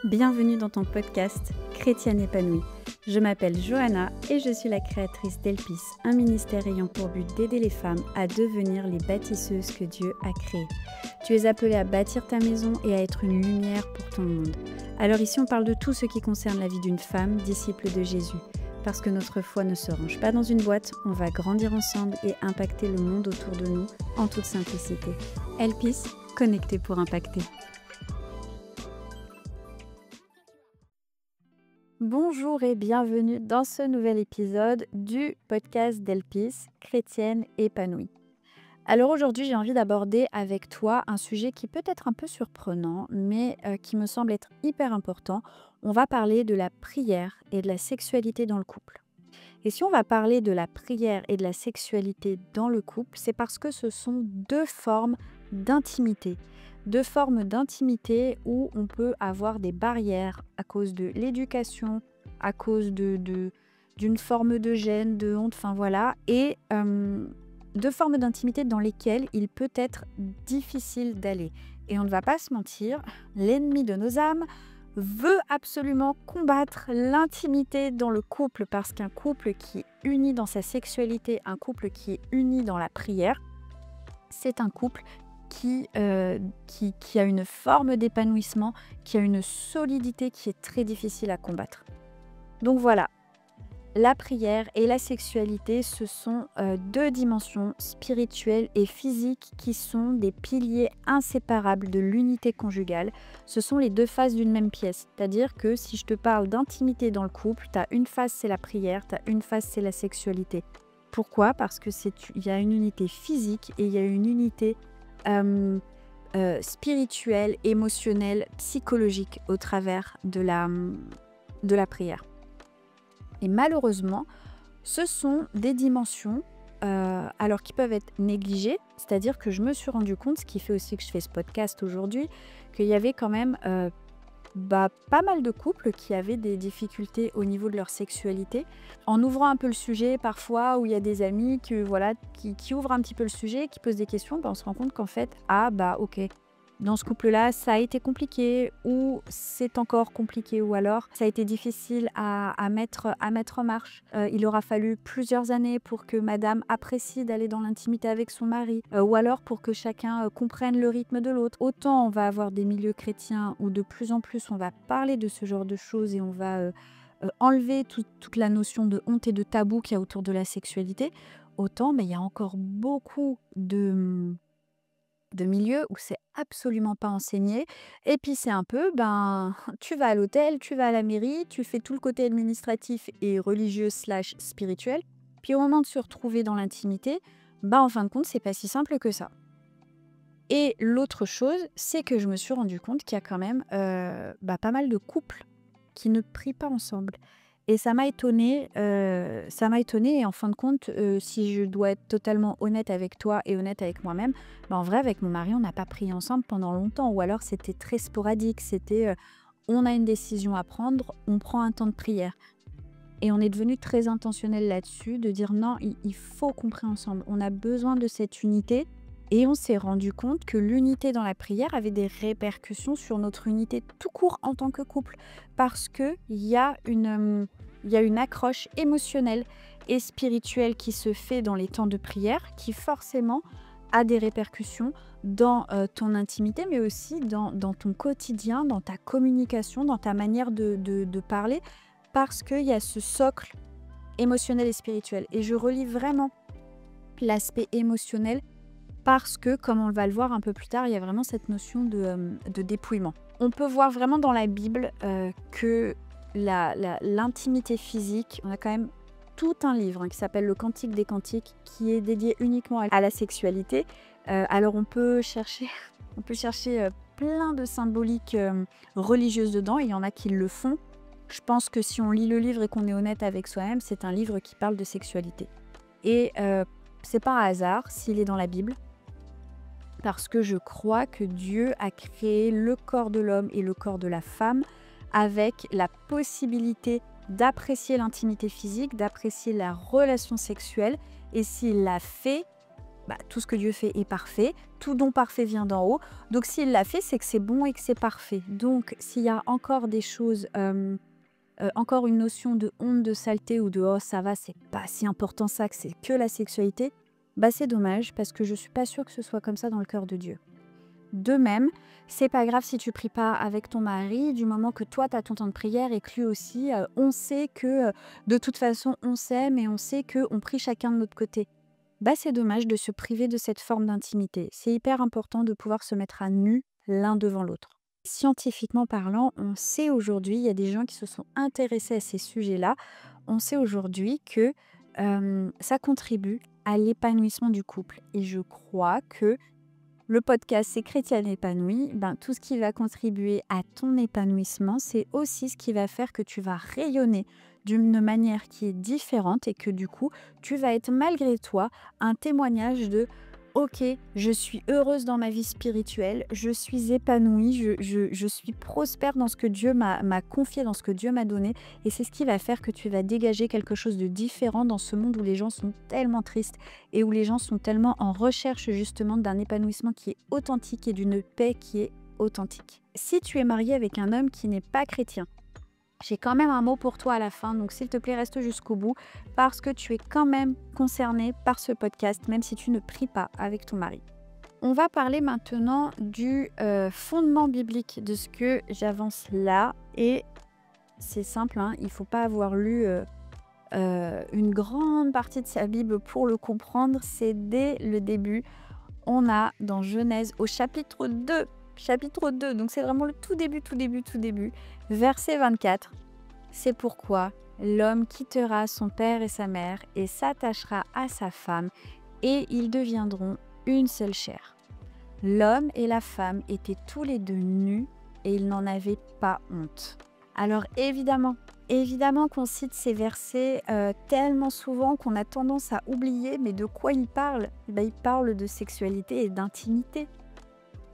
Bienvenue dans ton podcast Chrétienne épanouie. Je m'appelle Johanna et je suis la créatrice d'Elpis, un ministère ayant pour but d'aider les femmes à devenir les bâtisseuses que Dieu a créées. Tu es appelée à bâtir ta maison et à être une lumière pour ton monde. Alors ici on parle de tout ce qui concerne la vie d'une femme, disciple de Jésus. Parce que notre foi ne se range pas dans une boîte, on va grandir ensemble et impacter le monde autour de nous en toute simplicité. Elpis, connecté pour impacter. Bonjour et bienvenue dans ce nouvel épisode du podcast d'Elpis, Chrétienne épanouie. Alors aujourd'hui, j'ai envie d'aborder avec toi un sujet qui peut être un peu surprenant, mais qui me semble être hyper important. On va parler de la prière et de la sexualité dans le couple. Et si on va parler de la prière et de la sexualité dans le couple, c'est parce que ce sont deux formes d'intimité. Deux formes d'intimité où on peut avoir des barrières à cause de l'éducation, à cause d'une forme de gêne, de honte, enfin voilà, et deux formes d'intimité dans lesquelles il peut être difficile d'aller. Et on ne va pas se mentir, l'ennemi de nos âmes veut absolument combattre l'intimité dans le couple parce qu'un couple qui est uni dans sa sexualité, un couple qui est uni dans la prière, c'est un couple qui a une forme d'épanouissement, qui a une solidité qui est très difficile à combattre. Donc voilà, la prière et la sexualité, ce sont deux dimensions spirituelles et physiques qui sont des piliers inséparables de l'unité conjugale. Ce sont les deux faces d'une même pièce. C'est-à-dire que si je te parle d'intimité dans le couple, tu as une face, c'est la prière, tu as une face, c'est la sexualité. Pourquoi ? Parce que y a une unité physique et il y a une unité spirituelle, émotionnelle, psychologique au travers de la prière. Et malheureusement, ce sont des dimensions alors qui peuvent être négligées, c'est-à-dire que je me suis rendu compte, ce qui fait aussi que je fais ce podcast aujourd'hui, qu'il y avait quand même pas mal de couples qui avaient des difficultés au niveau de leur sexualité. En ouvrant un peu le sujet parfois, où il y a des amis qui ouvrent un petit peu le sujet, qui posent des questions, on se rend compte qu'en fait, ok, dans ce couple-là, ça a été compliqué, ou c'est encore compliqué, ou alors ça a été difficile à mettre en marche. Il aura fallu plusieurs années pour que madame apprécie d'aller dans l'intimité avec son mari, ou alors pour que chacun comprenne le rythme de l'autre. Autant on va avoir des milieux chrétiens où de plus en plus on va parler de ce genre de choses et on va enlever toute la notion de honte et de tabou qu'il y a autour de la sexualité, autant il y a encore beaucoup de milieux où c'est absolument pas enseigné. Et puis c'est un peu, tu vas à l'hôtel, tu vas à la mairie, tu fais tout le côté administratif et religieux / spirituel. Puis au moment de se retrouver dans l'intimité, en fin de compte, c'est pas si simple que ça. Et l'autre chose, c'est que je me suis rendu compte qu'il y a quand même pas mal de couples qui ne prient pas ensemble. Et ça m'a étonnée, et en fin de compte, si je dois être totalement honnête avec toi et honnête avec moi-même, en vrai, avec mon mari, on n'a pas prié ensemble pendant longtemps, ou alors c'était très sporadique, c'était on a une décision à prendre, on prend un temps de prière. Et on est devenu très intentionnel là-dessus, de dire non, il faut qu'on prie ensemble, on a besoin de cette unité. Et on s'est rendu compte que l'unité dans la prière avait des répercussions sur notre unité tout court en tant que couple. Parce qu'il y a une accroche émotionnelle et spirituelle qui se fait dans les temps de prière, qui forcément a des répercussions dans ton intimité, mais aussi dans ton quotidien, dans ta communication, dans ta manière de parler, parce qu'il y a ce socle émotionnel et spirituel. Et je relie vraiment l'aspect émotionnel, parce que, comme on va le voir un peu plus tard, il y a vraiment cette notion de dépouillement. On peut voir vraiment dans la Bible que l'intimité physique, on a quand même tout un livre qui s'appelle le Cantique des Cantiques, qui est dédié uniquement à la sexualité. Alors on peut chercher plein de symboliques religieuses dedans, et il y en a qui le font. Je pense que si on lit le livre et qu'on est honnête avec soi-même, c'est un livre qui parle de sexualité. Et c'est pas un hasard s'il est dans la Bible, parce que je crois que Dieu a créé le corps de l'homme et le corps de la femme avec la possibilité d'apprécier l'intimité physique, d'apprécier la relation sexuelle. Et s'il l'a fait, tout ce que Dieu fait est parfait, tout don parfait vient d'en haut. Donc s'il l'a fait, c'est que c'est bon et que c'est parfait. Donc s'il y a encore des choses, encore une notion de honte, de saleté ou de oh ça va, c'est pas si important ça, que c'est que la sexualité, c'est dommage parce que je suis pas sûre que ce soit comme ça dans le cœur de Dieu. De même, c'est pas grave si tu pries pas avec ton mari, du moment que toi tu as ton temps de prière et que lui aussi, on sait que de toute façon on s'aime et on sait qu'on prie chacun de notre côté. C'est dommage de se priver de cette forme d'intimité. C'est hyper important de pouvoir se mettre à nu l'un devant l'autre. Scientifiquement parlant, on sait aujourd'hui, il y a des gens qui se sont intéressés à ces sujets-là, on sait aujourd'hui que ça contribue à l'épanouissement du couple. Et je crois que le podcast C'est Chrétienne épanouie, tout ce qui va contribuer à ton épanouissement, c'est aussi ce qui va faire que tu vas rayonner d'une manière qui est différente et que du coup, tu vas être malgré toi un témoignage de OK, je suis heureuse dans ma vie spirituelle, je suis épanouie, je suis prospère dans ce que Dieu m'a confié, dans ce que Dieu m'a donné. Et c'est ce qui va faire que tu vas dégager quelque chose de différent dans ce monde où les gens sont tellement tristes et où les gens sont tellement en recherche justement d'un épanouissement qui est authentique et d'une paix qui est authentique. Si tu es marié avec un homme qui n'est pas chrétien, j'ai quand même un mot pour toi à la fin, donc s'il te plaît, reste jusqu'au bout, parce que tu es quand même concerné par ce podcast, même si tu ne pries pas avec ton mari. On va parler maintenant du fondement biblique de ce que j'avance là, et c'est simple, il ne faut pas avoir lu une grande partie de sa Bible pour le comprendre, c'est dès le début. On a dans Genèse au chapitre 2, donc c'est vraiment le tout début, verset 24. C'est pourquoi l'homme quittera son père et sa mère et s'attachera à sa femme et ils deviendront une seule chair. L'homme et la femme étaient tous les deux nus et ils n'en avaient pas honte. Alors évidemment qu'on cite ces versets tellement souvent qu'on a tendance à oublier, mais de quoi il parle ? Il parle de sexualité et d'intimité.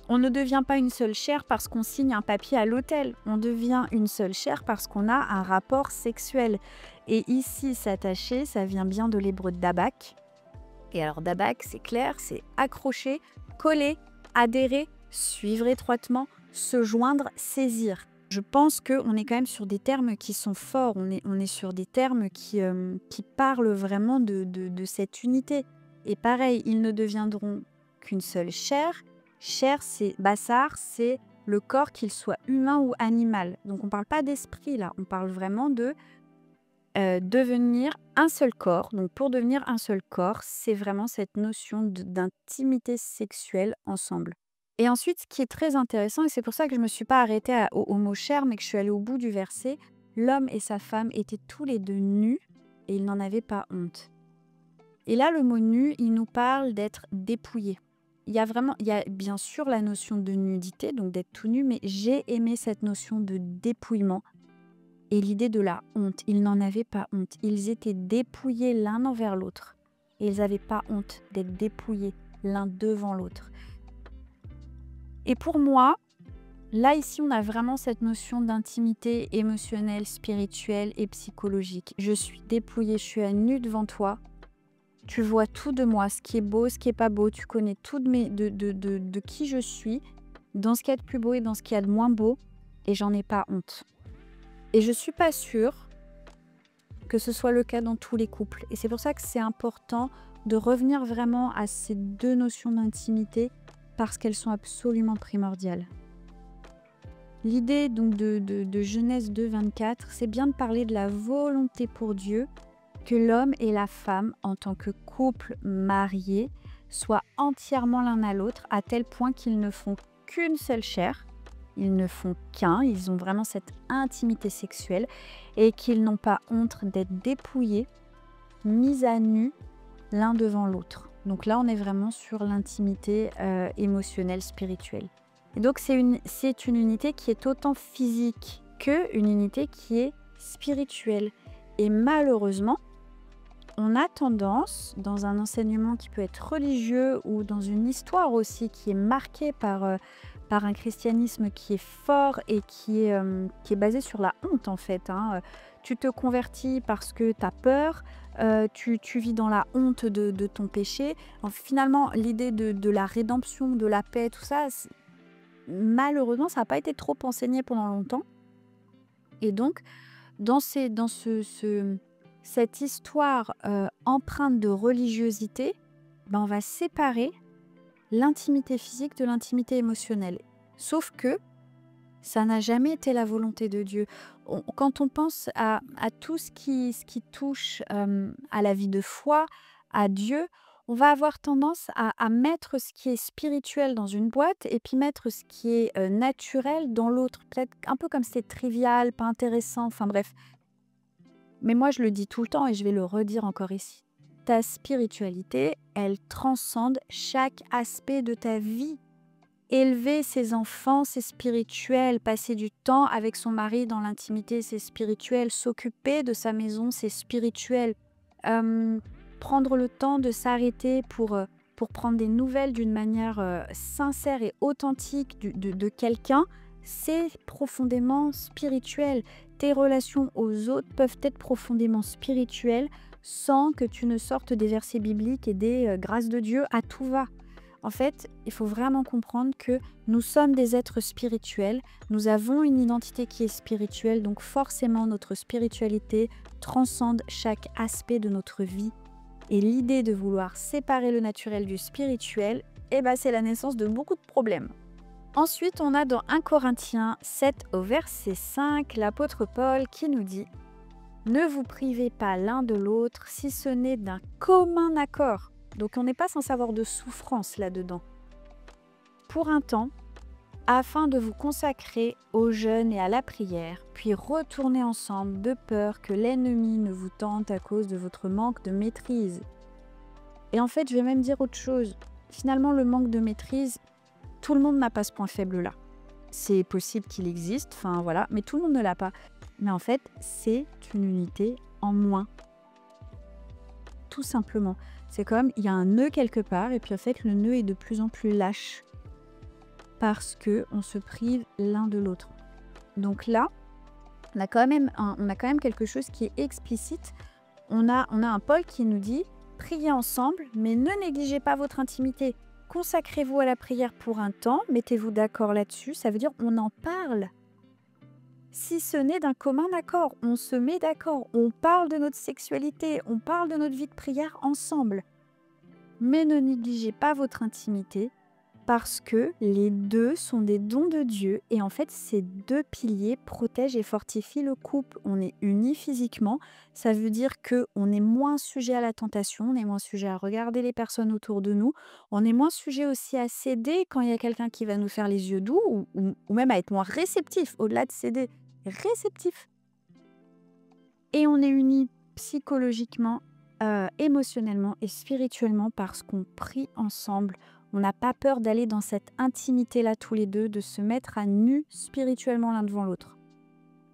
On ne devient pas une seule chair parce qu'on signe un papier à l'hôtel. On devient une seule chair parce qu'on a un rapport sexuel. Et ici, s'attacher, ça vient bien de l'hébreu dabak. Et alors dabak, c'est clair, c'est accrocher, coller, adhérer, suivre étroitement, se joindre, saisir. Je pense qu'on est quand même sur des termes qui sont forts. On est sur des termes qui parlent vraiment de cette unité. Et pareil, ils ne deviendront qu'une seule chair. Chair, c'est bassar, c'est le corps, qu'il soit humain ou animal. Donc on ne parle pas d'esprit là, on parle vraiment de devenir un seul corps. Donc pour devenir un seul corps, c'est vraiment cette notion d'intimité sexuelle ensemble. Et ensuite, ce qui est très intéressant, et c'est pour ça que je ne me suis pas arrêtée au mot chair, mais que je suis allée au bout du verset, l'homme et sa femme étaient tous les deux nus et ils n'en avaient pas honte. Et là, le mot nu, il nous parle d'être dépouillé. Il y a bien sûr la notion de nudité, donc d'être tout nu, mais j'ai aimé cette notion de dépouillement et l'idée de la honte. Ils n'en avaient pas honte. Ils étaient dépouillés l'un envers l'autre et ils n'avaient pas honte d'être dépouillés l'un devant l'autre. Et pour moi, là ici, on a vraiment cette notion d'intimité émotionnelle, spirituelle et psychologique. Je suis dépouillée, je suis à nu devant toi. Tu vois tout de moi, ce qui est beau, ce qui est pas beau. Tu connais tout de qui je suis, dans ce qu'il y a de plus beau et dans ce qu'il y a de moins beau. Et j'en ai pas honte. Et je suis pas sûre que ce soit le cas dans tous les couples. Et c'est pour ça que c'est important de revenir vraiment à ces deux notions d'intimité parce qu'elles sont absolument primordiales. L'idée donc de Genèse 2, 24, c'est bien de parler de la volonté pour Dieu que l'homme et la femme, en tant que couple marié, soient entièrement l'un à l'autre, à tel point qu'ils ne font qu'une seule chair, ils ne font qu'un, ils ont vraiment cette intimité sexuelle, et qu'ils n'ont pas honte d'être dépouillés, mis à nu, l'un devant l'autre. Donc là, on est vraiment sur l'intimité émotionnelle, spirituelle. Et donc, c'est une unité qui est autant physique qu'une unité qui est spirituelle. Et malheureusement, on a tendance, dans un enseignement qui peut être religieux ou dans une histoire aussi qui est marquée par par un christianisme qui est fort et qui est basé sur la honte en fait, hein. Tu te convertis parce que tu as peur, tu vis dans la honte de ton péché. Finalement, l'idée de la rédemption, de la paix, tout ça, malheureusement, ça n'a pas été trop enseigné pendant longtemps. Et donc, dans cette histoire empreinte de religiosité, ben, on va séparer l'intimité physique de l'intimité émotionnelle. Sauf que ça n'a jamais été la volonté de Dieu. Quand on pense à tout ce qui touche à la vie de foi, à Dieu, on va avoir tendance à mettre ce qui est spirituel dans une boîte et puis mettre ce qui est naturel dans l'autre. Peut-être un peu comme c'est trivial, pas intéressant, enfin bref. Mais moi, je le dis tout le temps et je vais le redire encore ici. Ta spiritualité, elle transcende chaque aspect de ta vie. Élever ses enfants, c'est spirituel. Passer du temps avec son mari dans l'intimité, c'est spirituel. S'occuper de sa maison, c'est spirituel. Prendre le temps de s'arrêter pour prendre des nouvelles d'une manière sincère et authentique de quelqu'un, c'est profondément spirituel. Tes relations aux autres peuvent être profondément spirituelles sans que tu ne sortes des versets bibliques et des grâces de Dieu à tout va. En fait, il faut vraiment comprendre que nous sommes des êtres spirituels, nous avons une identité qui est spirituelle, donc forcément notre spiritualité transcende chaque aspect de notre vie. Et l'idée de vouloir séparer le naturel du spirituel, c'est la naissance de beaucoup de problèmes. Ensuite, on a dans 1 Corinthiens 7 au verset 5, l'apôtre Paul qui nous dit « Ne vous privez pas l'un de l'autre si ce n'est d'un commun accord. » Donc on n'est pas sans avoir de souffrance là-dedans. Pour un temps, afin de vous consacrer au jeûne et à la prière, puis retourner ensemble de peur que l'ennemi ne vous tente à cause de votre manque de maîtrise. Et en fait, je vais même dire autre chose. Finalement, le manque de maîtrise, tout le monde n'a pas ce point faible-là. C'est possible qu'il existe, enfin voilà, mais tout le monde ne l'a pas. Mais en fait, c'est une unité en moins. Tout simplement. C'est comme, il y a un nœud quelque part, et puis en fait, le nœud est de plus en plus lâche. Parce qu'on se prive l'un de l'autre. Donc là, on a quand même quelque chose qui est explicite. On a un Paul qui nous dit, priez ensemble, mais ne négligez pas votre intimité. Consacrez-vous à la prière pour un temps, mettez-vous d'accord là-dessus, ça veut dire on en parle. Si ce n'est d'un commun accord, on se met d'accord, on parle de notre sexualité, on parle de notre vie de prière ensemble. Mais ne négligez pas votre intimité parce que les deux sont des dons de Dieu et en fait ces deux piliers protègent et fortifient le couple. On est unis physiquement, ça veut dire qu'on est moins sujet à la tentation, on est moins sujet à regarder les personnes autour de nous, on est moins sujet aussi à céder quand il y a quelqu'un qui va nous faire les yeux doux ou même à être moins réceptif, au-delà de céder, réceptif. Et on est unis psychologiquement, émotionnellement et spirituellement parce qu'on prie ensemble. On n'a pas peur d'aller dans cette intimité-là tous les deux, de se mettre à nu spirituellement l'un devant l'autre.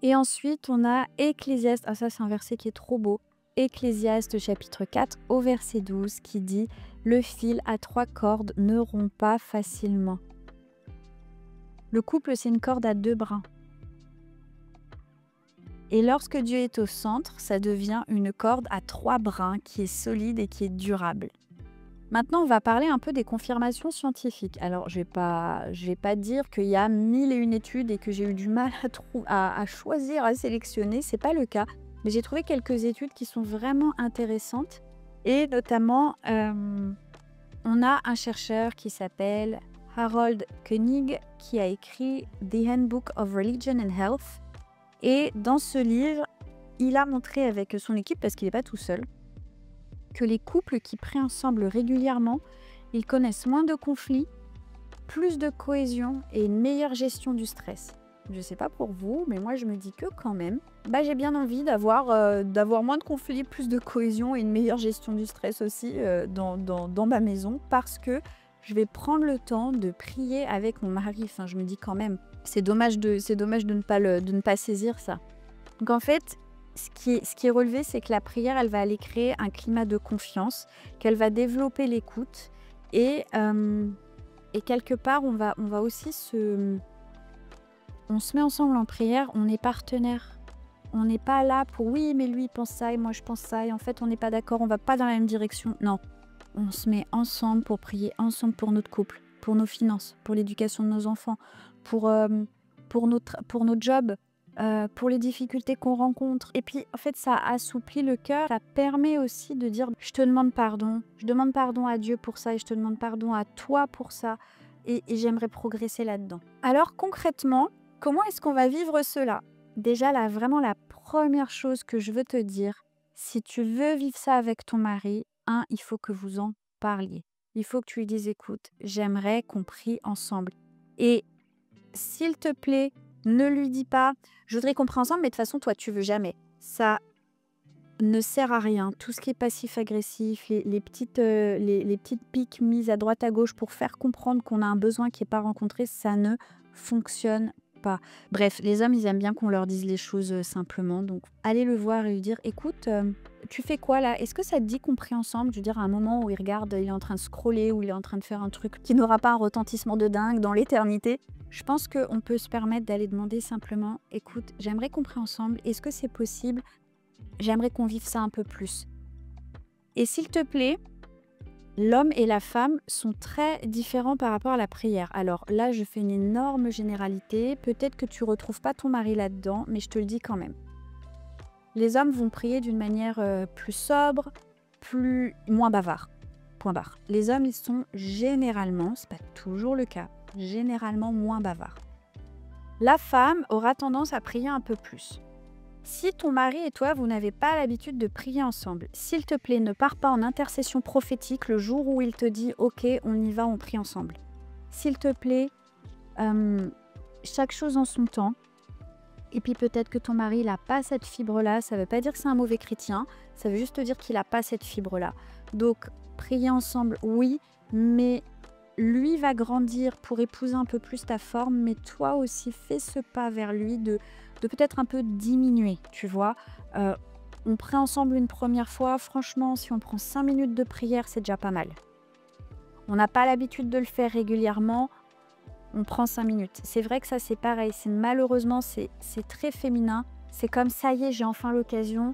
Et ensuite, on a Ecclésiaste, ça c'est un verset qui est trop beau, Ecclésiaste chapitre 4 au verset 12 qui dit « Le fil à 3 cordes ne rompt pas facilement ». Le couple, c'est une corde à 2 brins. Et lorsque Dieu est au centre, ça devient une corde à 3 brins qui est solide et qui est durable. Maintenant, on va parler un peu des confirmations scientifiques. Alors, je vais pas dire qu'il y a 1001 études et que j'ai eu du mal à choisir, à sélectionner. C'est pas le cas. Mais j'ai trouvé quelques études qui sont vraiment intéressantes. Et notamment, on a un chercheur qui s'appelle Harold Koenig qui a écrit The Handbook of Religion and Health. Et dans ce livre, il a montré avec son équipe, parce qu'il n'est pas tout seul, que les couples qui prient ensemble régulièrement, ils connaissent moins de conflits, plus de cohésion et une meilleure gestion du stress. Je ne sais pas pour vous, mais moi je me dis que quand même, j'ai bien envie d'avoir moins de conflits, plus de cohésion et une meilleure gestion du stress aussi dans ma maison, parce que je vais prendre le temps de prier avec mon mari. Enfin, je me dis quand même, c'est dommage de ne pas saisir ça. Donc en fait, ce qui est relevé, c'est que la prière, elle va aller créer un climat de confiance, qu'elle va développer l'écoute et Et quelque part, on va aussi on se met ensemble en prière, on est partenaires. On n'est pas là pour oui, mais lui il pense ça et moi je pense ça et en fait on n'est pas d'accord, on va pas dans la même direction. Non, on se met ensemble pour prier ensemble pour notre couple, pour nos finances, pour l'éducation de nos enfants, pour, pour notre job, pour les difficultés qu'on rencontre. Et puis en fait ça assouplit le cœur, ça permet aussi de dire je te demande pardon, je demande pardon à Dieu pour ça et je te demande pardon à toi pour ça et j'aimerais progresser là-dedans. Alors concrètement, comment est-ce qu'on va vivre cela? Déjà, là, vraiment la première chose que je veux te dire, si tu veux vivre ça avec ton mari, il faut que vous en parliez. Il faut que tu lui dises, écoute, j'aimerais qu'on prie ensemble. Et s'il te plaît, ne lui dis pas, je voudrais qu'on prie ensemble, mais de toute façon, toi, tu veux jamais. Ça ne sert à rien. Tout ce qui est passif-agressif, les petites piques mises à droite à gauche pour faire comprendre qu'on a un besoin qui n'est pas rencontré, ça ne fonctionne pas. Bref, les hommes, ils aiment bien qu'on leur dise les choses simplement. Donc, allez le voir et lui dire, écoute, tu fais quoi là? Est-ce que ça te dit qu'on prie ensemble? Je veux dire, à un moment où il regarde, il est en train de scroller ou il est en train de faire un truc qui n'aura pas un retentissement de dingue dans l'éternité. Je pense qu'on peut se permettre d'aller demander simplement, écoute, j'aimerais qu'on prie ensemble. Est-ce que c'est possible? J'aimerais qu'on vive ça un peu plus. Et s'il te plaît, l'homme et la femme sont très différents par rapport à la prière. Alors là, je fais une énorme généralité. Peut-être que tu ne retrouves pas ton mari là-dedans, mais je te le dis quand même. Les hommes vont prier d'une manière plus sobre, moins bavard. Point barre. Les hommes, ils sont généralement, c'est pas toujours le cas, généralement moins bavards. La femme aura tendance à prier un peu plus. Si ton mari et toi, vous n'avez pas l'habitude de prier ensemble, s'il te plaît, ne pars pas en intercession prophétique le jour où il te dit « Ok, on y va, on prie ensemble ». S'il te plaît, chaque chose en son temps. Et puis peut-être que ton mari n'a pas cette fibre-là. Ça ne veut pas dire que c'est un mauvais chrétien. Ça veut juste dire qu'il n'a pas cette fibre-là. Donc, prier ensemble, oui, mais lui va grandir pour épouser un peu plus ta forme, mais toi aussi, fais ce pas vers lui de peut-être un peu diminuer, tu vois. On prie ensemble une première fois, franchement, si on prend 5 minutes de prière, c'est déjà pas mal. On n'a pas l'habitude de le faire régulièrement, on prend 5 minutes. C'est vrai que ça, c'est pareil, malheureusement, c'est très féminin. C'est comme, ça y est, j'ai enfin l'occasion.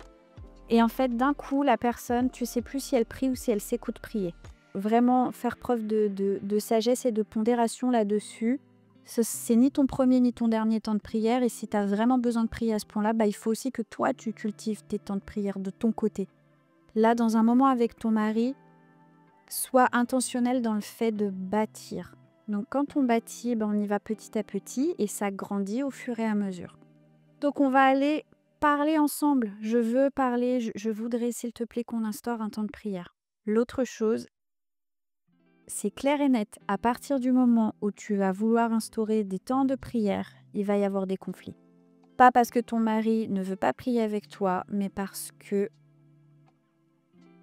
Et en fait, d'un coup, la personne, tu sais plus si elle prie ou si elle s'écoute prier. Vraiment faire preuve de sagesse et de pondération là-dessus. C'est ni ton premier ni ton dernier temps de prière. Et si tu as vraiment besoin de prier à ce point-là, il faut aussi que toi, tu cultives tes temps de prière de ton côté. Là, dans un moment avec ton mari, sois intentionnel dans le fait de bâtir. Donc, quand on bâtit, on y va petit à petit et ça grandit au fur et à mesure. Donc, on va aller parler ensemble. Je veux parler, je voudrais, s'il te plaît, qu'on instaure un temps de prière. L'autre chose, c'est clair et net, à partir du moment où tu vas vouloir instaurer des temps de prière, il va y avoir des conflits. Pas parce que ton mari ne veut pas prier avec toi, mais parce que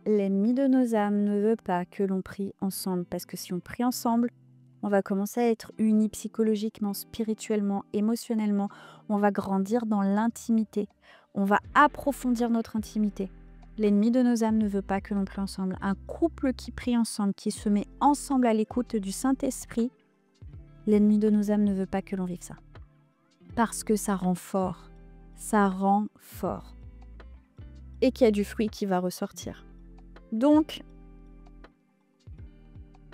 l'ennemi de nos âmes ne veut pas que l'on prie ensemble. Parce que si on prie ensemble, on va commencer à être unis psychologiquement, spirituellement, émotionnellement. On va grandir dans l'intimité. On va approfondir notre intimité. L'ennemi de nos âmes ne veut pas que l'on prie ensemble. Un couple qui prie ensemble, qui se met ensemble à l'écoute du Saint-Esprit, l'ennemi de nos âmes ne veut pas que l'on vive ça. Parce que ça rend fort. Ça rend fort. Et qu'il y a du fruit qui va ressortir. Donc,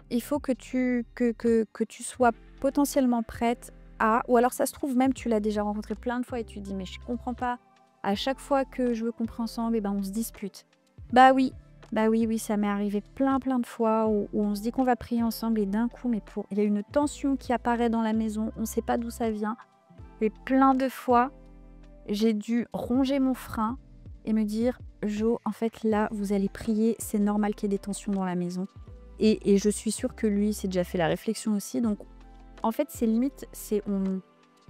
il faut que tu sois potentiellement prête à... Ou alors ça se trouve même, tu l'as déjà rencontré plein de fois et tu te dis, mais je comprends pas. À chaque fois que je veux qu'on prie ensemble, on se dispute. Oui, ça m'est arrivé plein de fois où on se dit qu'on va prier ensemble et d'un coup, il y a une tension qui apparaît dans la maison, on ne sait pas d'où ça vient. Et plein de fois, j'ai dû ronger mon frein et me dire, Jo, en fait là, vous allez prier, c'est normal qu'il y ait des tensions dans la maison. Et je suis sûre que lui s'est déjà fait la réflexion aussi. Donc, en fait, c'est limite,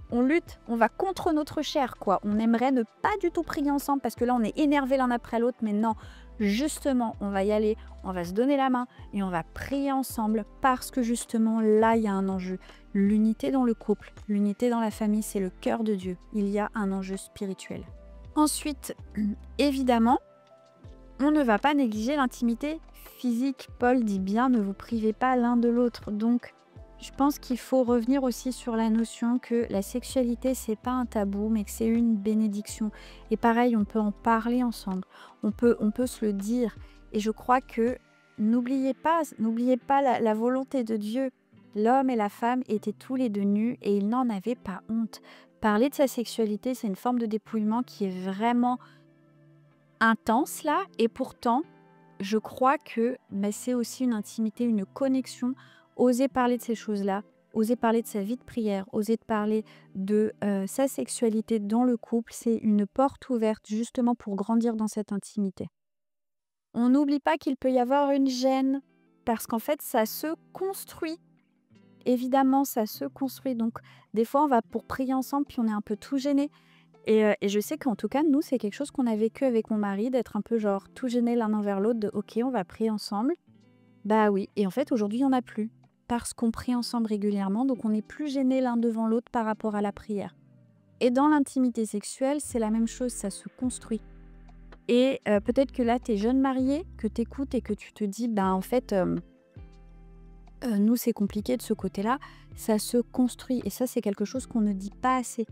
on lutte, on va contre notre chair, quoi. On aimerait ne pas du tout prier ensemble parce que là, on est énervé l'un après l'autre. Mais non, justement, on va y aller, on va se donner la main et on va prier ensemble parce que justement, là, il y a un enjeu. L'unité dans le couple, l'unité dans la famille, c'est le cœur de Dieu. Il y a un enjeu spirituel. Ensuite, évidemment, on ne va pas négliger l'intimité physique. Paul dit bien, ne vous privez pas l'un de l'autre. Donc, Je pense qu'il faut revenir aussi sur la notion que la sexualité, c'est pas un tabou, mais que c'est une bénédiction. Et pareil, on peut en parler ensemble. On peut se le dire. Et je crois que n'oubliez pas la volonté de Dieu. L'homme et la femme étaient tous les deux nus et ils n'en avaient pas honte. Parler de sa sexualité, c'est une forme de dépouillement qui est vraiment intense là. Et pourtant, je crois que c'est aussi une intimité, une connexion. Oser parler de ces choses-là, oser parler de sa vie de prière, oser parler de sa sexualité dans le couple, c'est une porte ouverte justement pour grandir dans cette intimité. On n'oublie pas qu'il peut y avoir une gêne parce qu'en fait, ça se construit. Évidemment, ça se construit. Donc, des fois, on va pour prier ensemble, puis on est un peu tout gêné. Et je sais qu'en tout cas, nous, c'est quelque chose qu'on a vécu avec mon mari, d'être un peu genre tout gêné l'un envers l'autre, de OK, on va prier ensemble. Bah oui, et en fait, aujourd'hui, il n'y en a plus. Parce qu'on prie ensemble régulièrement, donc on n'est plus gênés l'un devant l'autre par rapport à la prière. Et dans l'intimité sexuelle, c'est la même chose, ça se construit. Et peut-être que là, tu es jeune marié, que tu écoutes et que tu te dis, bah en fait, nous, c'est compliqué de ce côté-là, ça se construit. Et ça, c'est quelque chose qu'on ne dit pas assez.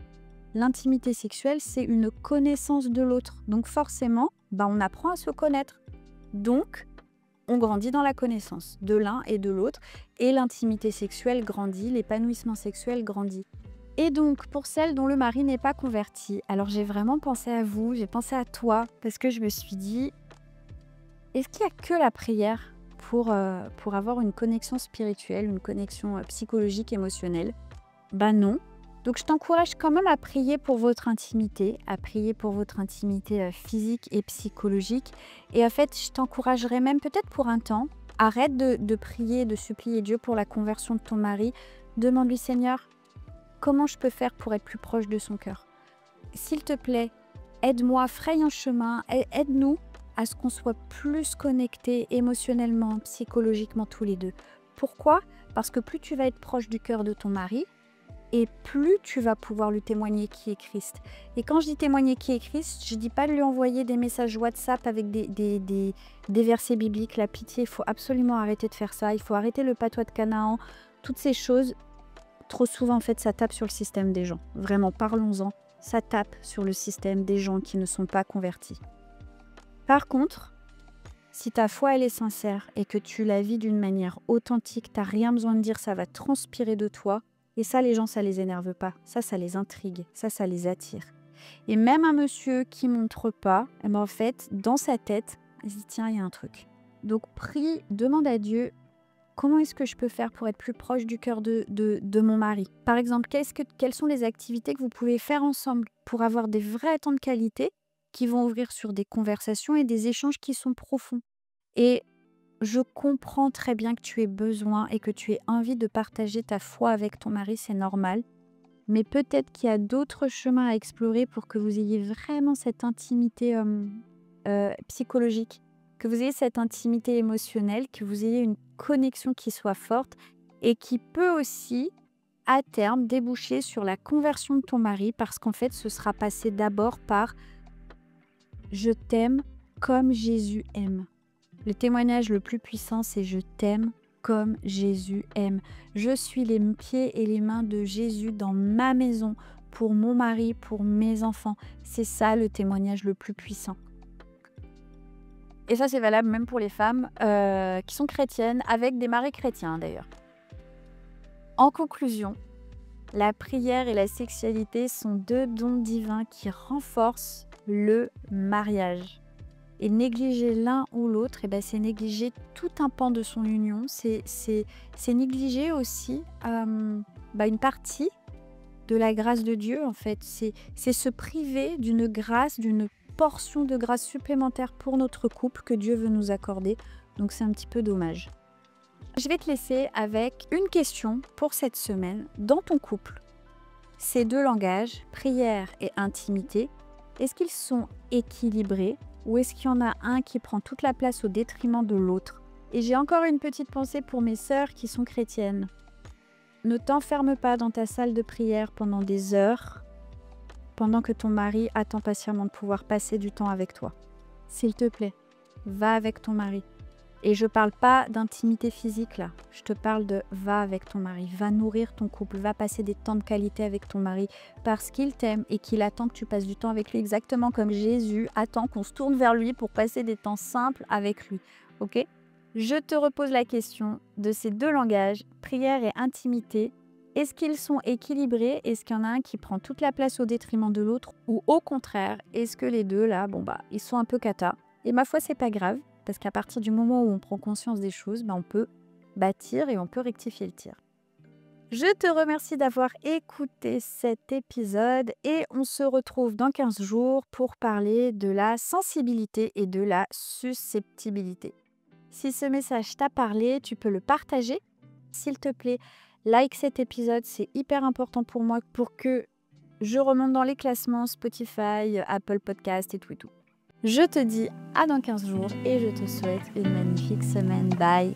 L'intimité sexuelle, c'est une connaissance de l'autre. Donc forcément, on apprend à se connaître. Donc, on grandit dans la connaissance de l'un et de l'autre. Et l'intimité sexuelle grandit, l'épanouissement sexuel grandit. Et donc, pour celles dont le mari n'est pas converti, alors j'ai vraiment pensé à vous, j'ai pensé à toi, parce que je me suis dit, est-ce qu'il n'y a que la prière pour avoir une connexion spirituelle, une connexion psychologique, émotionnelle? Non. Donc je t'encourage quand même à prier pour votre intimité, physique et psychologique. Et en fait, je t'encouragerais même peut-être pour un temps, arrête de prier, de supplier Dieu pour la conversion de ton mari. Demande-lui, Seigneur, comment je peux faire pour être plus proche de son cœur? S'il te plaît, aide-moi, fraye un chemin, aide-nous à ce qu'on soit plus connectés émotionnellement, psychologiquement tous les deux. Pourquoi? Parce que plus tu vas être proche du cœur de ton mari, et plus tu vas pouvoir lui témoigner qui est Christ. Et quand je dis témoigner qui est Christ, je ne dis pas de lui envoyer des messages WhatsApp avec des versets bibliques. La pitié, il faut absolument arrêter de faire ça. Il faut arrêter le patois de Canaan. Toutes ces choses, trop souvent, en fait, ça tape sur le système des gens. Vraiment, parlons-en. Ça tape sur le système des gens qui ne sont pas convertis. Par contre, si ta foi, elle est sincère et que tu la vis d'une manière authentique, tu n'as rien besoin de dire, ça va transpirer de toi. Et ça, les gens, ça les énerve pas. Ça les intrigue. Ça les attire. Et même un monsieur qui montre pas, en fait, dans sa tête, il se dit, tiens, il y a un truc. Donc, prie, demande à Dieu, comment est-ce que je peux faire pour être plus proche du cœur de mon mari? Par exemple, quelles sont les activités que vous pouvez faire ensemble pour avoir des vrais temps de qualité qui vont ouvrir sur des conversations et des échanges qui sont profonds? Et je comprends très bien que tu aies besoin et que tu aies envie de partager ta foi avec ton mari, c'est normal. Mais peut-être qu'il y a d'autres chemins à explorer pour que vous ayez vraiment cette intimité psychologique, que vous ayez cette intimité émotionnelle, que vous ayez une connexion qui soit forte et qui peut aussi, à terme, déboucher sur la conversion de ton mari parce qu'en fait, ce sera passé d'abord par « je t'aime comme Jésus aime ». Le témoignage le plus puissant, c'est « je t'aime comme Jésus aime ». Je suis les pieds et les mains de Jésus dans ma maison, pour mon mari, pour mes enfants. C'est ça le témoignage le plus puissant. Et ça, c'est valable même pour les femmes qui sont chrétiennes, avec des maris chrétiens d'ailleurs. En conclusion, la prière et la sexualité sont deux dons divins qui renforcent le mariage. Et négliger l'un ou l'autre, c'est négliger tout un pan de son union. C'est négliger aussi une partie de la grâce de Dieu, en fait. C'est se priver d'une grâce, d'une portion de grâce supplémentaire pour notre couple que Dieu veut nous accorder. Donc c'est un petit peu dommage. Je vais te laisser avec une question pour cette semaine. Dans ton couple, ces deux langages, prière et intimité, est-ce qu'ils sont équilibrés? Ou est-ce qu'il y en a un qui prend toute la place au détriment de l'autre? Et j'ai encore une petite pensée pour mes sœurs qui sont chrétiennes. Ne t'enferme pas dans ta salle de prière pendant des heures, pendant que ton mari attend patiemment de pouvoir passer du temps avec toi. S'il te plaît, va avec ton mari. Et je parle pas d'intimité physique là. Je te parle de va avec ton mari, va nourrir ton couple, va passer des temps de qualité avec ton mari parce qu'il t'aime et qu'il attend que tu passes du temps avec lui exactement comme Jésus attend qu'on se tourne vers lui pour passer des temps simples avec lui. Ok? Je te repose la question de ces deux langages, prière et intimité. Est-ce qu'ils sont équilibrés? Est-ce qu'il y en a un qui prend toute la place au détriment de l'autre? Ou au contraire, est-ce que les deux là, ils sont un peu cata? Et ma foi, c'est pas grave. Parce qu'à partir du moment où on prend conscience des choses, on peut bâtir et on peut rectifier le tir. Je te remercie d'avoir écouté cet épisode et on se retrouve dans 15 jours pour parler de la sensibilité et de la susceptibilité. Si ce message t'a parlé, tu peux le partager. S'il te plaît, like cet épisode, c'est hyper important pour moi pour que je remonte dans les classements Spotify, Apple Podcast et tout et tout. Je te dis à dans 15 jours et je te souhaite une magnifique semaine. Bye!